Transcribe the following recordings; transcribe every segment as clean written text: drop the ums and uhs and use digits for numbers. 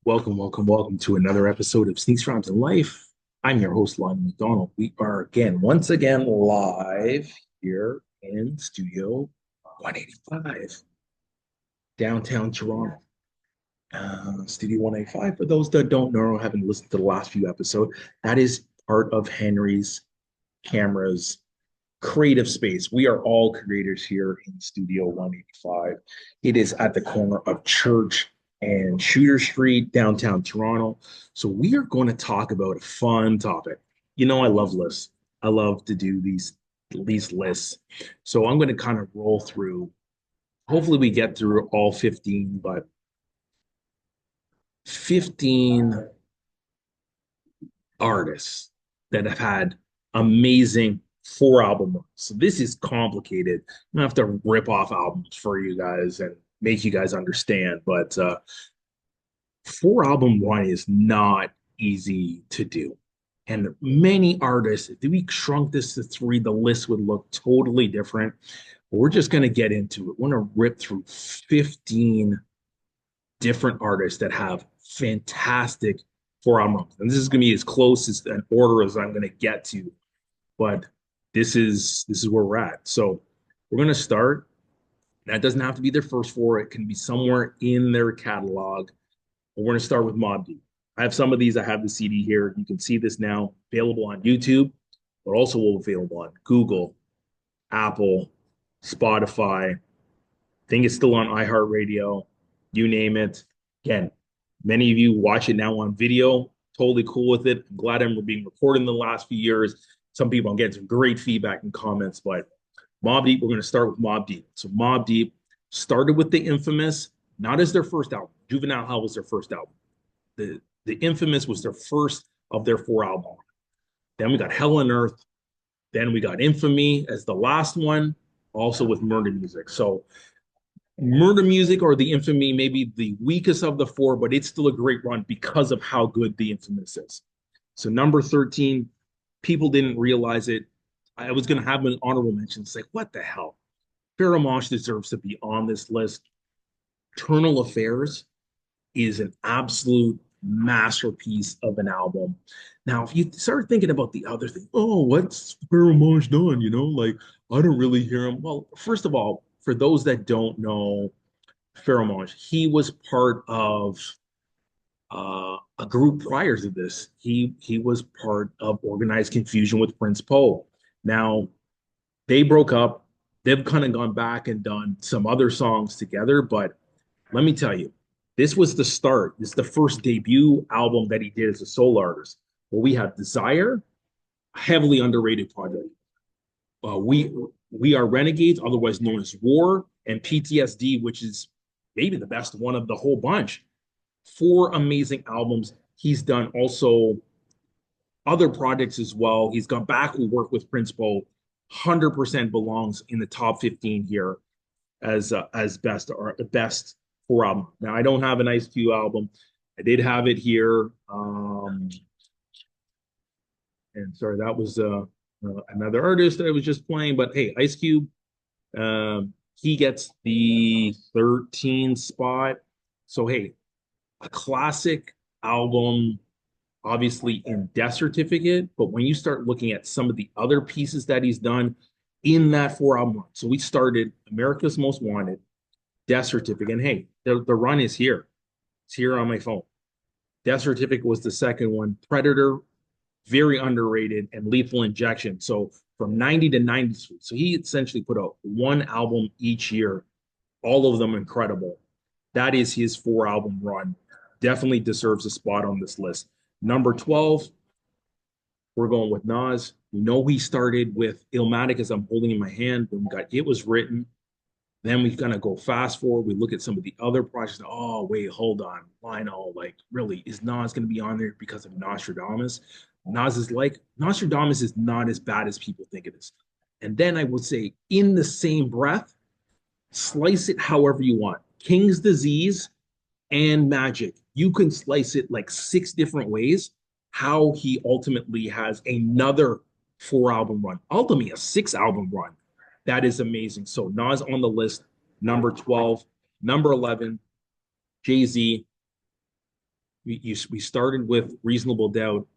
Welcome to another episode of Sneaks Rhymes in Life. I'm your host, Lonnie McDonald. We are once again live here in Studio 185, downtown Toronto. Studio 185, for those that don't know or haven't listened to the last few episodes, that is part of Henry's Camera's creative space. We are all creators here in Studio 185. It is at the corner of Church and Shooter Street, downtown Toronto. So we are going to talk about a fun topic. You know, I love lists. I love to do these lists. So I'm going to kind of roll through. Hopefully, we get through all 15, but 15 artists that have had amazing four album runs. So this is complicated. I'm gonna have to rip off albums for you guys and make you guys understand. But four album run is not easy to do. And many artists, if we shrunk this to three, the list would look totally different. But we're just gonna get into it. We're gonna rip through 15 different artists that have fantastic four album runs. And this is gonna be as close as an order as I'm gonna get to, but this is where we're at. So we're gonna start. That doesn't have to be their first four. It can be somewhere in their catalog. But we're gonna start with Mobb Deep. I have some of these. I have the CD here. You can see this now available on YouTube, but also available on Google, Apple, Spotify. I think it's still on iHeartRadio. You name it. Again, many of you watch it now on video. Totally cool with it. I'm glad I'm being recorded in the last few years. Some people I'm getting some great feedback and comments, but Mobb Deep, we're going to start with Mobb Deep. So Mobb Deep started with the Infamous, not as their first album. Juvenile Hell was their first album. The Infamous was their first of their four albums. Then we got Hell on Earth. Then we got Infamy as the last one, also with Murder Music. So Murder Music or the Infamy may be the weakest of the four, but it's still a great run because of how good the Infamous is. So number 13, people didn't realize it. I was going to have an honorable mention. It's like, what the hell? Pharoah Monch deserves to be on this list. Eternal Affairs is an absolute masterpiece of an album. Now, if you start thinking about the other thing, oh, what's Pharoah Monch done? You know, like I don't really hear him. Well, first of all, for those that don't know Pharoah Monch, he was part of a group prior to this. He was part of Organized Confusion with Prince Poe. Now they broke up. They've kind of gone back and done some other songs together, but let me tell you, this was the start. This is the first debut album that he did as a solo artist. Well, we have Desire, heavily underrated project. We are Renegades, otherwise known as War, and PTSD, which is maybe the best one of the whole bunch. Four amazing albums. He's done also other projects as well. He's gone back and worked with Prince Poe. 100% belongs in the top 15 here as best or best four album. Now I don't have an Ice Cube album. I did have it here. And sorry, that was another artist that I was just playing. But hey, Ice Cube, he gets the 13 spot. So hey, a classic album, obviously in Death Certificate. But when you start looking at some of the other pieces that he's done in that four album run, so we started America's Most Wanted, Death Certificate, and hey, the run is here. It's here on my phone. Death Certificate was the second one. Predator, very underrated, and Lethal Injection. So from 90 to 93. So he essentially put out one album each year, all of them incredible. That is his four album run. Definitely deserves a spot on this list. Number 12, we're going with Nas. We know he started with Illmatic as I'm holding in my hand. Then we got It Was Written. Then we kind of go fast forward. We look at some of the other projects. Oh, wait, hold on. Lionel, like, really, is Nas going to be on there because of Nostradamus? Nas is like, Nostradamus is not as bad as people think it is. And then I would say, in the same breath, slice it however you want. King's Disease and Magic. You can slice it like six different ways. How he ultimately has another four album run, ultimately a six album run. That is amazing. So Nas on the list, number 12, number 11, Jay Z, we started with Reasonable Doubt,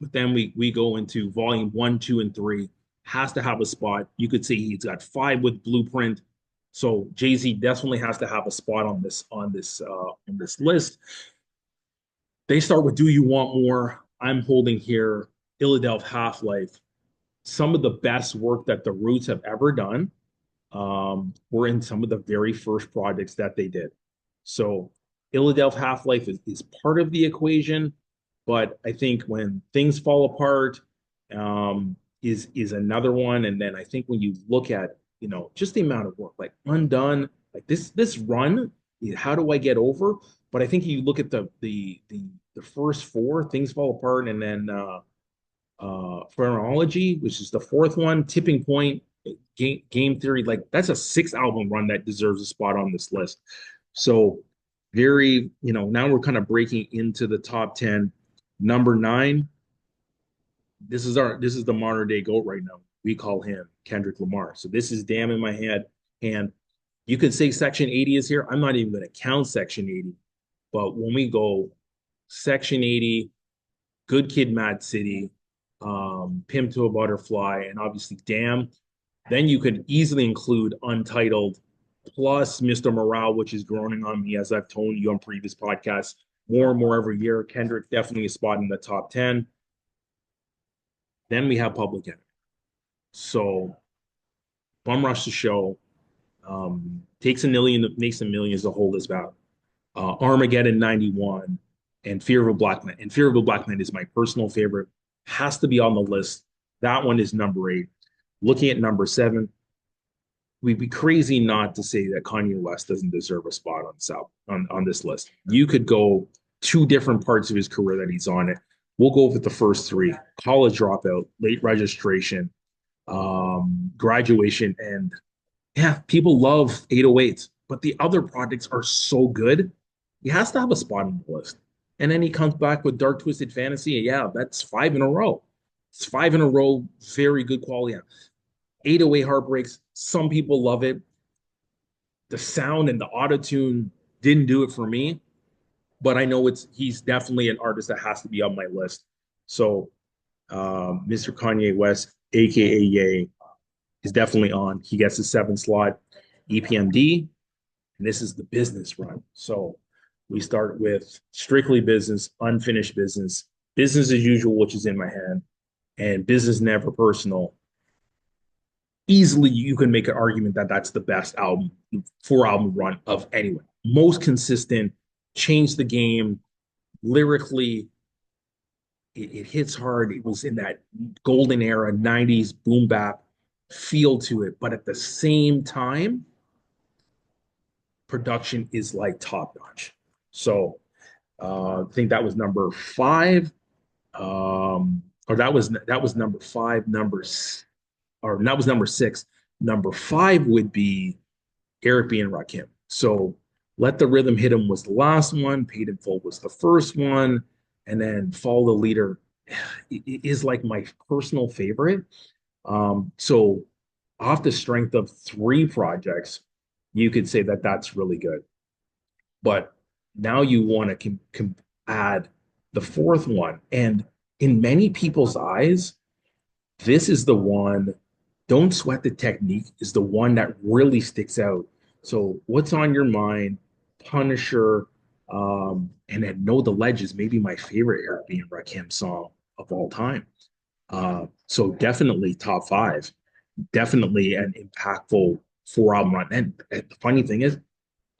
but then we go into volume one, two, and three. Has to have a spot. You could say he's got five with Blueprint. So Jay-Z definitely has to have a spot on this list. They start with Do You Want More? I'm holding here Philadelphia Half-Life. Some of the best work that the Roots have ever done were in some of the very first projects that they did. So Philadelphia Half-Life is part of the equation, but I think when things fall apart is another one. And then I think when you look at, just the amount of work, like Undone, like this run, how do I get over? But I think you look at the first four, things fall apart, and then Phrenology, which is the fourth one, Tipping Point, Game Theory, like that's a six album run that deserves a spot on this list. So very, now we're kind of breaking into the top 10. Number nine, this is the modern day GOAT right now. We call him Kendrick Lamar. So this is Damn in My Head. And you could say Section 80 is here. I'm not even going to count Section 80. But when we go Section 80, Good Kid, Mad City, Pimp to a Butterfly, and obviously Damn. Then you could easily include Untitled plus Mr. Morale, which is growing on me, as I've told you on previous podcasts, more and more every year. Kendrick definitely a spot in the top 10. Then we have Public Enemy. So Bum Rush the Show makes a million to hold this back. Armageddon 91 and Fear of a Black Knight. And Fear of a Black Knight is my personal favorite. Has to be on the list. That one is number 8. Looking at number 7, we'd be crazy not to say that Kanye West doesn't deserve a spot on this list. You could go two different parts of his career that he's on it. We'll go with the first 3: College Dropout, Late Registration, Graduation, and yeah, people love 808s, but the other projects are so good. He has to have a spot on the list. And then he comes back with Dark Twisted Fantasy. Yeah, that's 5 in a row. It's 5 in a row, very good quality. 808 Heartbreaks, some people love it. The sound and the auto tune didn't do it for me, but I know he's definitely an artist that has to be on my list. So Mr. Kanye West, aka Ye, is definitely on. He gets the 7th slot. EPMD, and this is the business run. So we start with Strictly Business, Unfinished Business, Business as Usual, which is in my hand, and Business Never Personal. Easily, you can make an argument that that's the best album, 4-album run of anyone. Most consistent, changed the game lyrically. It hits hard. It was in that golden era, 90s boom bap feel to it, but at the same time, production is like top notch. So I think that was number 5, or that was number 5. Or that was number 6. Number 5 would be Eric B. and Rakim. So Let the Rhythm Hit Him was the last one. Paid in Full was the first one, and then Follow the Leader is like my personal favorite. So off the strength of 3 projects, you could say that that's really good. But now you want to add the 4th one. And in many people's eyes, this is the one, Don't Sweat the Technique, is the one that really sticks out. So what's on your mind? Punisher, and then Know the Ledge is maybe my favorite Eric B. and Rakim song of all time. So definitely top 5. Definitely an impactful 4-album run. And the funny thing is,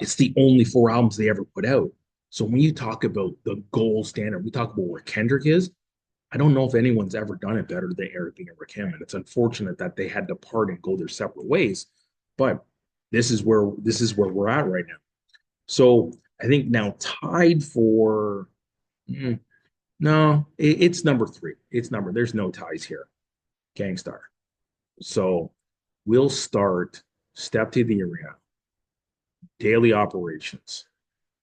it's the only 4 albums they ever put out. So when you talk about the gold standard, we talk about where Kendrick is. I don't know if anyone's ever done it better than Eric B. and Rakim, and it's unfortunate that they had to part and go their separate ways. But this is where we're at right now. So I think now tied for no, it's number 3. There's no ties here. Gang Starr. So we'll start Step to the Arena, Daily Operations,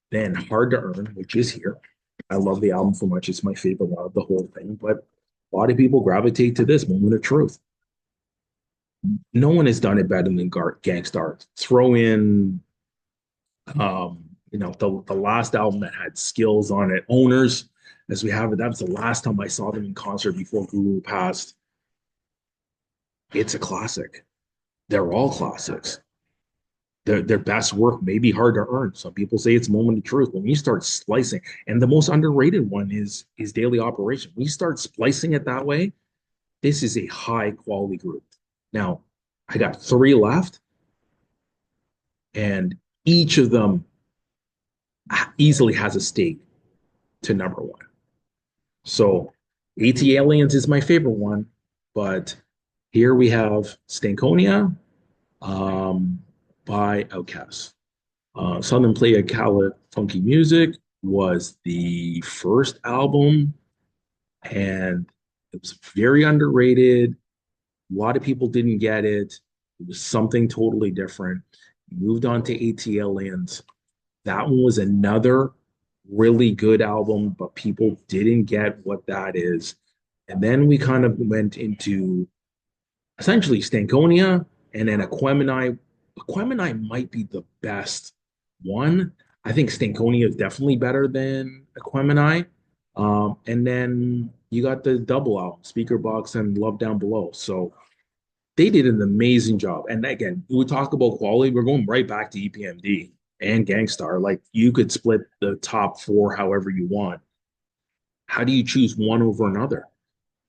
then Hard to Earn, which is here. I love the album so much. It's my favorite out of the whole thing, but a lot of people gravitate to this Moment of Truth. No one has done it better than Gang Starr. Throw in the last album that had Skills on it, Owners, as we have it. That was the last time I saw them in concert before Guru passed. It's a classic. They're all classics. Their best work may be hard to earn. Some people say it's Moment of Truth. When you start slicing, and the most underrated one is Daily Operation. When you start splicing it that way, this is a high quality group. Now, I got three left, and each of them easily has a stake to number one. So, AT Aliens is my favorite one, but here we have Stankonia um, by Outkast. Southern Play of Cali Funky Music was the first album, and it was very underrated. A lot of people didn't get it. It was something totally different. Moved on to ATL Lands. That one was another really good album, but people didn't get what that is. And then we kind of went into essentially Stankonia and then Aquemini. Aquemini might be the best one. I think Stankonia is definitely better than Aquemini. And then you got the double album, Speaker Box and Love Down Below. So they did an amazing job. And again, we talk about quality. We're going right back to EPMD and Gangstar. Like you could split the top four however you want. How do you choose one over another?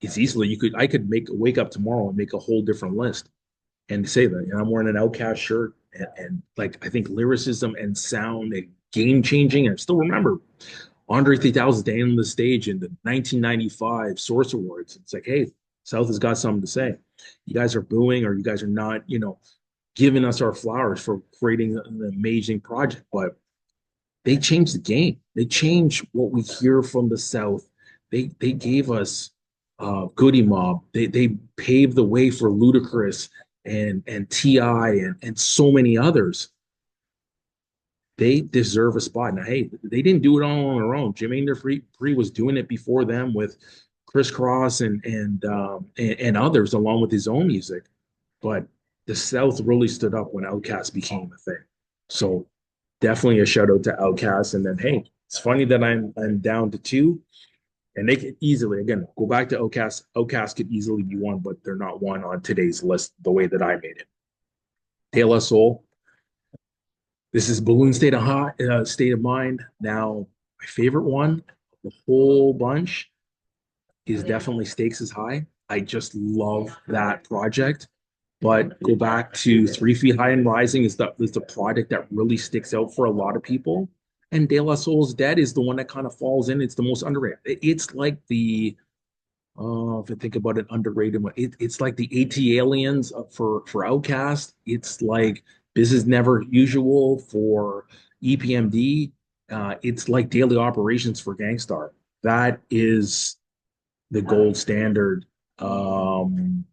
It's easily I could make wake up tomorrow and make a whole different list and say that I'm wearing an Outcast shirt and like I think lyricism and sound and game changing. And I still remember Andre 3000 standing on the stage in the 1995 Source Awards. It's like, hey, South has got something to say. You guys are booing or you guys are not, giving us our flowers for creating an amazing project. But they changed the game. They changed what we hear from the South. They gave us Goody Mob. They paved the way for Ludacris and T.I. and so many others. They deserve a spot. Now, hey, they didn't do it all on their own. Jermaine Dupri was doing it before them with Chris Cross and others, along with his own music. But the South really stood up when Outkast became a thing. So definitely a shout out to Outkast. And then, hey, it's funny that I'm down to two, and they could easily again go back to Outkast. Outkast could easily be one, but they're not one on today's list the way that I made it. De La Soul. This is Balloon State of Mind. Now, my favorite one, the whole bunch, is definitely Stakes is High. I just love that project. But go back to 3 Feet High and Rising is the project that really sticks out for a lot of people. And De La Soul's Dead is the one that kind of falls in. It's the most underrated. It's like the if I think about an underrated one, it's like the AT Aliens for Outcast. It's like Business Never Usual for EPMD. It's like Daily Operations for Gangstar. That is the gold standard. When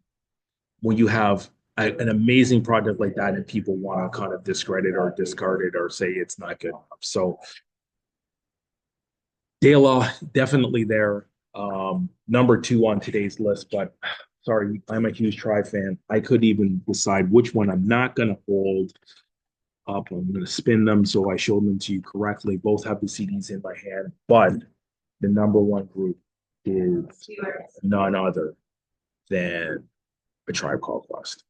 you have an amazing project like that and people want to kind of discredit or discard it or say it's not good enough. So De La definitely there. Number two on today's list, but sorry, I'm a huge Tribe fan. I couldn't even decide which one I'm not going to hold up. I'm going to spin them so I show them to you correctly. Both have the CDs in my hand, but the number one group is none other than A Tribe Called Quest.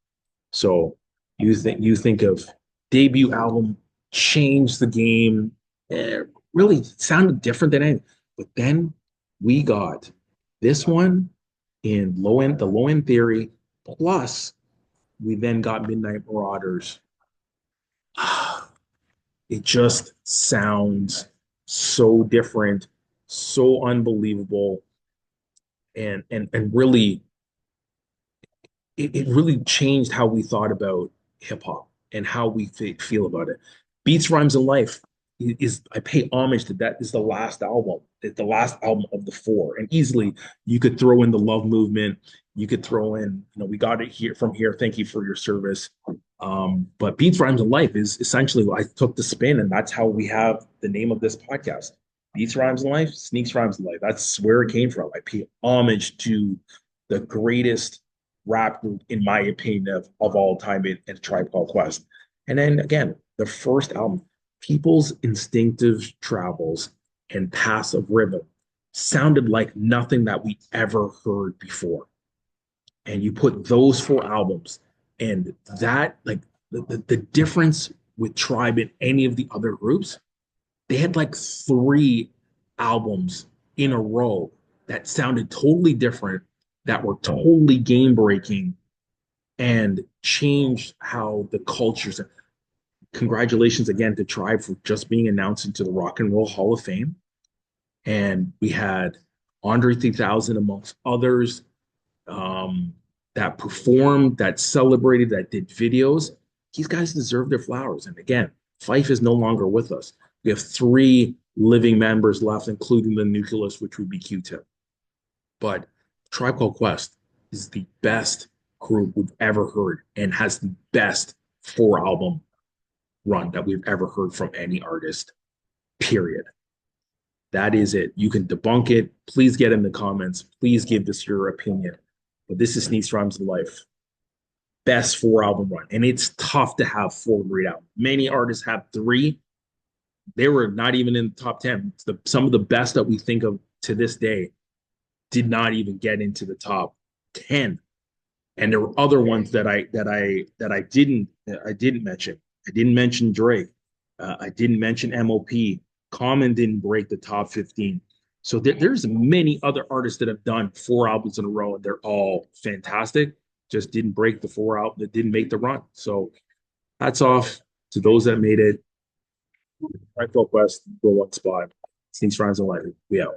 So you think of debut album changed the game. It really sounded different than anything. But then we got this one in the low end theory. Plus, we then got Midnight Marauders. It just sounds so different, so unbelievable, and really it really changed how we thought about hip hop and how we feel about it. Beats, Rhymes, and Life is I pay homage to that. Is the last album. It's the last album of the four, and easily you could throw in the Love Movement. You could throw in, we got it here from here. Thank you for your service. But Beats, Rhymes, and Life is essentially I took the spin, and that's how we have the name of this podcast. Beats, Rhymes, and Life, Sneaks, Rhymes, and Life. That's where it came from. I pay homage to the greatest rap group, in my opinion, of all time in Tribe Called Quest. And then again, the first album, People's instinctive travels and passive rhythm sounded like nothing that we ever heard before. And you put those four albums and that like the difference with Tribe and any of the other groups, they had like three albums in a row that sounded totally different, that were totally game breaking and changed how the cultures. Congratulations again to Tribe for just being announced into the Rock and Roll Hall of Fame. And we had Andre 3000 amongst others, um, that performed, that celebrated, that did videos. These guys deserve their flowers. And again, Fife is no longer with us. We have three living members left, including the nucleus, which would be Q-Tip. But Tribe Called Quest is the best group we've ever heard and has the best four album run that we've ever heard from any artist, period. That is it. You can debunk it. Please get in the comments. Please give this your opinion. But this is Sneaks Rhymes of Life. Best four album run. And it's tough to have four great albums. Many artists have three. They were not even in the top 10. Some of the best that we think of to this day did not even get into the top 10. And there were other ones that I didn't mention. I didn't mention Drake. I didn't mention MOP. Common didn't break the top 15. So there's many other artists that have done four albums in a row, and they're all fantastic. Just didn't break the four out that didn't make the run. So hats off to those that made it. Right, Quest, go one spot. Sneaks Rhymes and Light. We out.